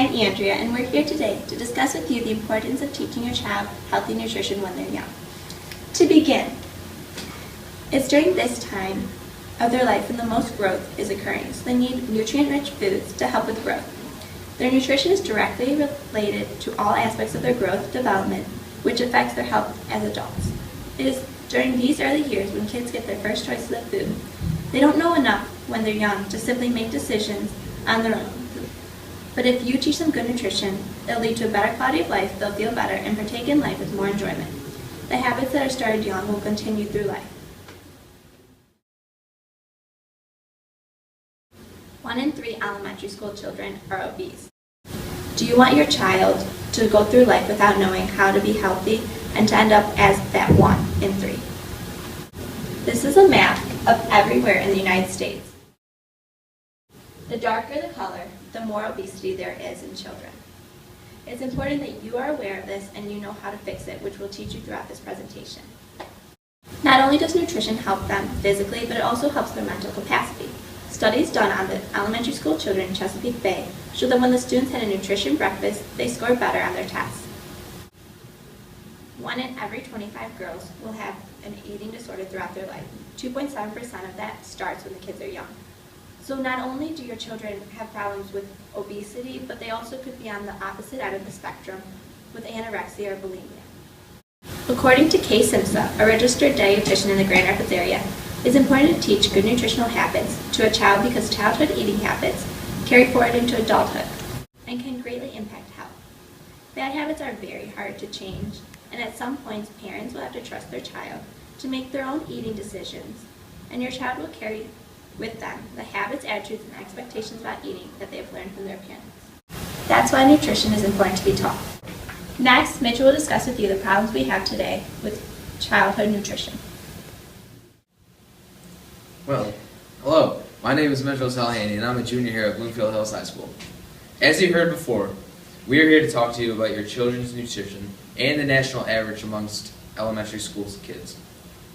I'm Andrea, and we're here today to discuss with you the importance of teaching your child healthy nutrition when they're young. To begin, it's during this time of their life when the most growth is occurring, so they need nutrient-rich foods to help with growth. Their nutrition is directly related to all aspects of their growth development, which affects their health as adults. It is during these early years when kids get their first choices of food. They don't know enough when they're young to simply make decisions on their own. But if you teach them good nutrition, it'll lead to a better quality of life, they'll feel better, and partake in life with more enjoyment. The habits that are started young will continue through life. 1 in 3 elementary school children are obese. Do you want your child to go through life without knowing how to be healthy and to end up as that 1 in 3? This is a map of everywhere in the United States. The darker the color, the more obesity there is in children. It's important that you are aware of this and you know how to fix it, which we'll teach you throughout this presentation. Not only does nutrition help them physically, but it also helps their mental capacity. Studies done on the elementary school children in Chesapeake Bay show that when the students had a nutrition breakfast, they scored better on their tests. 1 in every 25 girls will have an eating disorder throughout their life. 2.7% of that starts when the kids are young. So not only do your children have problems with obesity, but they also could be on the opposite end of the spectrum with anorexia or bulimia. According to Kay Simpson, a registered dietitian in the Grand Rapids area, it's important to teach good nutritional habits to a child because childhood eating habits carry forward into adulthood and can greatly impact health. Bad habits are very hard to change, and at some points parents will have to trust their child to make their own eating decisions, and your child will carry with them the habits, attitudes, and expectations about eating that they have learned from their parents. That's why nutrition is important to be taught. Next, Mitchell will discuss with you the problems we have today with childhood nutrition. Well, hello. My name is Mitchell Salhaney, and I'm a junior here at Bloomfield Hills High School. As you heard before, we are here to talk to you about your children's nutrition and the national average amongst elementary schools kids.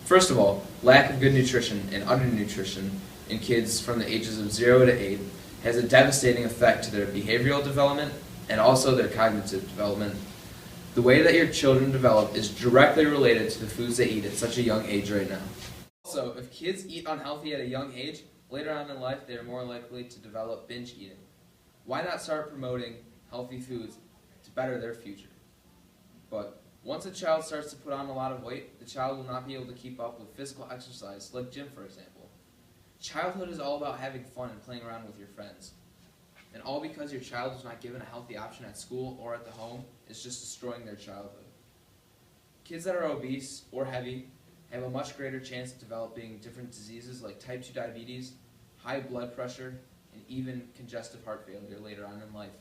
First of all, lack of good nutrition and undernutrition in kids from the ages of 0 to 8 has a devastating effect to their behavioral development and also their cognitive development. The way that your children develop is directly related to the foods they eat at such a young age right now. Also, if kids eat unhealthy at a young age, later on in life they are more likely to develop binge eating. Why not start promoting healthy foods to better their future? But once a child starts to put on a lot of weight, the child will not be able to keep up with physical exercise, like gym for example. Childhood is all about having fun and playing around with your friends. And all because your child was not given a healthy option at school or at the home is just destroying their childhood. Kids that are obese or heavy have a much greater chance of developing different diseases like type 2 diabetes, high blood pressure, and even congestive heart failure later on in life.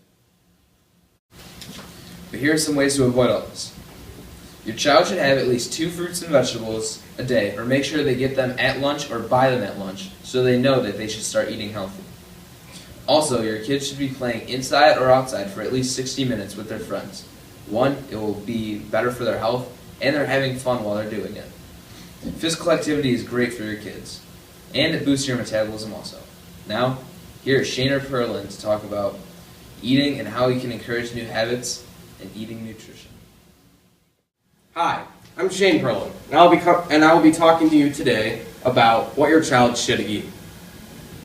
But here are some ways to avoid all this. Your child should have at least 2 fruits and vegetables a day, or make sure they get them at lunch or buy them at lunch so they know that they should start eating healthy. Also, your kids should be playing inside or outside for at least 60 minutes with their friends. 1, it will be better for their health, and they're having fun while they're doing it. Physical activity is great for your kids, and it boosts your metabolism also. Now, here is Shane or Perlin to talk about eating and how you can encourage new habits and eating nutrition. Hi, I'm Shane Perlin, and I will be talking to you today about what your child should eat.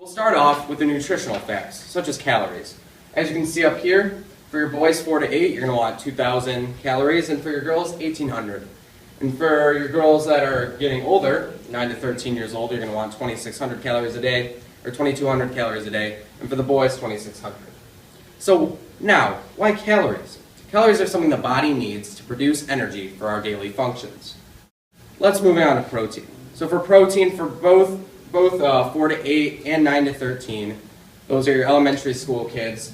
We'll start off with the nutritional facts, such as calories. As you can see up here, for your boys 4 to 8, you're going to want 2,000 calories, and for your girls, 1,800. And for your girls that are getting older, 9 to 13 years old, you're going to want 2,600 calories a day, or 2,200 calories a day, and for the boys, 2,600. So now, why calories? Calories are something the body needs to produce energy for our daily functions. Let's move on to protein. So for protein, for both 4 to 8 and 9 to 13, those are your elementary school kids,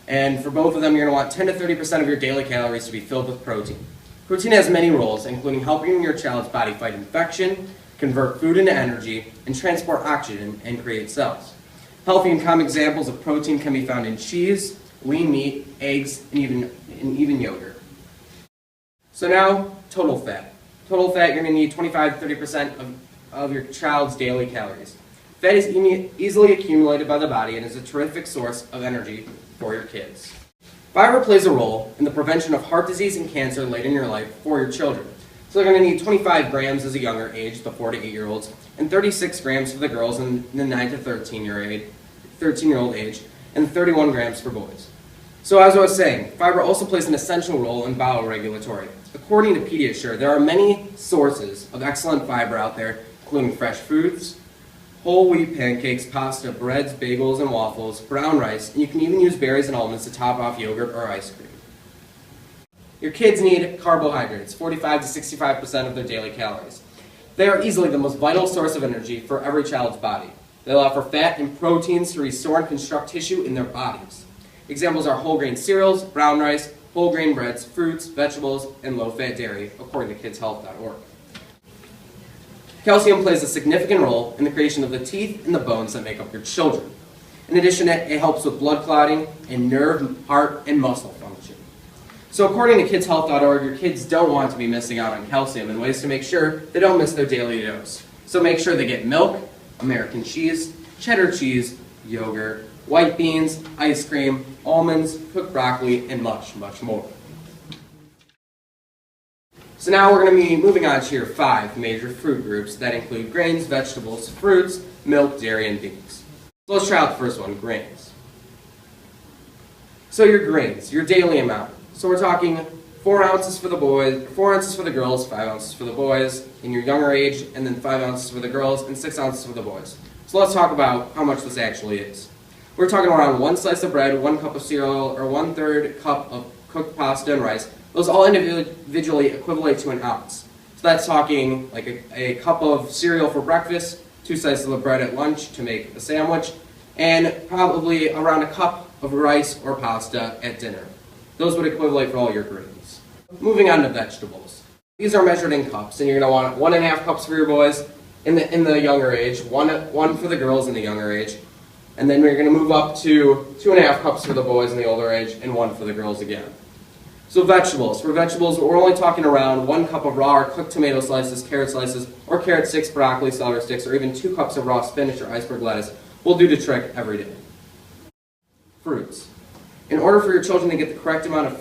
and for both of them, you're going to want 10 to 30% of your daily calories to be filled with protein. Protein has many roles, including helping your child's body fight infection, convert food into energy, and transport oxygen and create cells. Healthy and common examples of protein can be found in cheese, lean meat, eggs, and even yogurt. So now, total fat. Total fat, you're going to need 25 to 30% of your child's daily calories. Fat is easily accumulated by the body and is a terrific source of energy for your kids. Fiber plays a role in the prevention of heart disease and cancer late in your life for your children. So they're going to need 25 grams as a younger age, the 4 to 8 year olds, and 36 grams for the girls in the 9 to 13-year-old age, and 31 grams for boys. So as I was saying, fiber also plays an essential role in bowel regulatory. According to Pediasure, there are many sources of excellent fiber out there, including fresh foods, whole wheat pancakes, pasta, breads, bagels, and waffles, brown rice, and you can even use berries and almonds to top off yogurt or ice cream. Your kids need carbohydrates, 45 to 65% of their daily calories. They are easily the most vital source of energy for every child's body. They allow for fat and proteins to restore and construct tissue in their bodies. Examples are whole grain cereals, brown rice, whole grain breads, fruits, vegetables, and low-fat dairy, according to kidshealth.org. Calcium plays a significant role in the creation of the teeth and the bones that make up your children. In addition, it helps with blood clotting and nerve, heart, and muscle function. So according to kidshealth.org, your kids don't want to be missing out on calcium, and ways to make sure they don't miss their daily dose. So make sure they get milk, American cheese, cheddar cheese, yogurt, white beans, ice cream, almonds, cooked broccoli, and much, much more. So now we're going to be moving on to your 5 major food groups that include grains, vegetables, fruits, milk, dairy, and beans. So let's try out the first one, grains. So your grains, your daily amount. So we're talking 4 ounces for the boys, 4 ounces for the girls, 5 ounces for the boys in your younger age, and then 5 ounces for the girls and 6 ounces for the boys. So let's talk about how much this actually is. We're talking around 1 slice of bread, 1 cup of cereal, or 1/3 cup of cooked pasta and rice. Those all individually equivalent to an ounce. So that's talking like a cup of cereal for breakfast, 2 slices of bread at lunch to make a sandwich, and probably around a cup of rice or pasta at dinner. Those would equivalent for all your grains. Moving on to vegetables. These are measured in cups, and you're going to want 1.5 cups for your boys in the younger age, one for the girls in the younger age, and then we're going to move up to 2.5 cups for the boys in the older age, and 1 for the girls again. So vegetables. For vegetables, we're only talking around 1 cup of raw or cooked tomato slices, carrot slices, or carrot sticks, broccoli, celery sticks, or even 2 cups of raw spinach or iceberg lettuce will do the trick every day. Fruits. In order for your children to get the correct amount of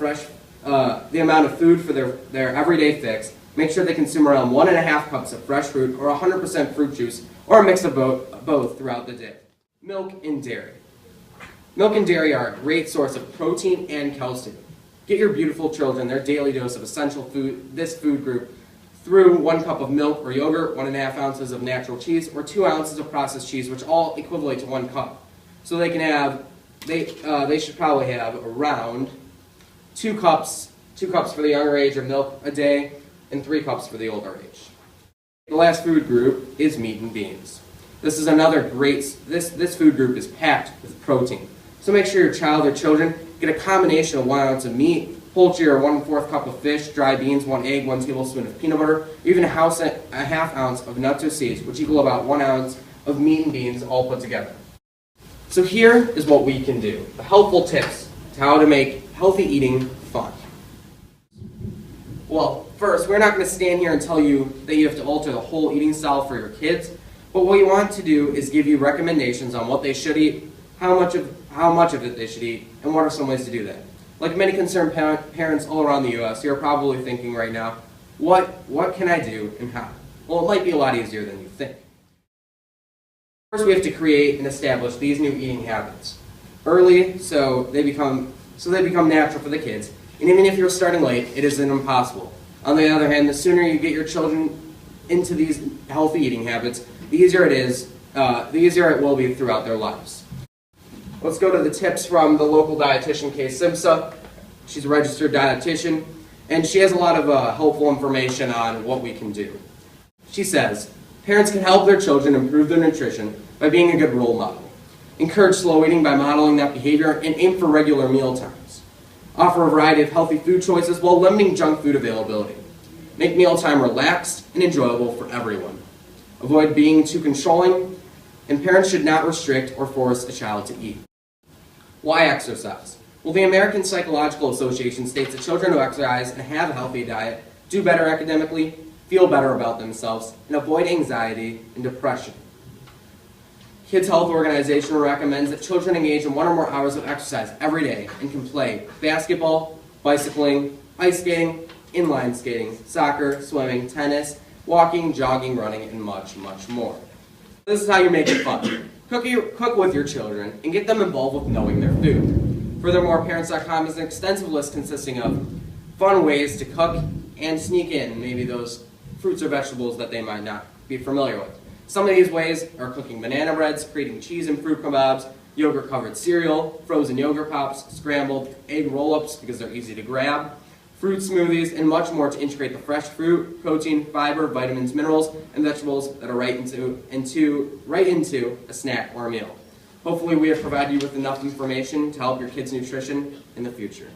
the amount of food for their everyday fix, make sure they consume around 1.5 cups of fresh fruit or 100% fruit juice, or a mix of both throughout the day. Milk and dairy. Milk and dairy are a great source of protein and calcium. Get your beautiful children their daily dose of essential food, this food group, through 1 cup of milk or yogurt, 1.5 ounces of natural cheese, or 2 ounces of processed cheese, which all equivalent to 1 cup. So they can have, they should probably have around 2 cups for the younger age of milk a day, and 3 cups for the older age. The last food group is meat and beans. This is another great, this food group is packed with protein. So make sure your child or children get a combination of 1 ounce of meat, poultry or 1/4 cup of fish, dry beans, 1 egg, 1 tablespoon of peanut butter, or even a half ounce of nuts or seeds, which equal about 1 ounce of meat and beans all put together. So here is what we can do. The helpful tips to how to make healthy eating fun. Well, first, we're not going to stand here and tell you that you have to alter the whole eating style for your kids, but what we want to do is give you recommendations on what they should eat, how much of it they should eat, and what are some ways to do that. Like many concerned parents all around the U.S., you're probably thinking right now, what can I do and how? Well, it might be a lot easier than you think. First, we have to create and establish these new eating habits early, so they become natural for the kids. And even if you're starting late, it isn't impossible. On the other hand, the sooner you get your children into these healthy eating habits, the easier it will be throughout their lives. Let's go to the tips from the local dietitian, Kay Simpsa. She's a registered dietitian, and she has a lot of helpful information on what we can do. She says, parents can help their children improve their nutrition by being a good role model. Encourage slow eating by modeling that behavior and aim for regular meal times. Offer a variety of healthy food choices while limiting junk food availability. Make mealtime relaxed and enjoyable for everyone. Avoid being too controlling, and parents should not restrict or force a child to eat. Why exercise? Well, the American Psychological Association states that children who exercise and have a healthy diet do better academically, feel better about themselves, and avoid anxiety and depression. Kids Health Organization recommends that children engage in 1 or more hours of exercise every day and can play basketball, bicycling, ice skating, inline skating, soccer, swimming, tennis, walking, jogging, running, and much, much more. This is how you make it fun. Cook with your children and get them involved with knowing their food. Furthermore, Parents.com has an extensive list consisting of fun ways to cook and sneak in maybe those fruits or vegetables that they might not be familiar with. Some of these ways are cooking banana breads, creating cheese and fruit kebabs, yogurt-covered cereal, frozen yogurt pops, scrambled egg roll-ups because they're easy to grab, fruit smoothies, and much more to integrate the fresh fruit, protein, fiber, vitamins, minerals, and vegetables that are right into a snack or a meal. Hopefully we have provided you with enough information to help your kids' nutrition in the future.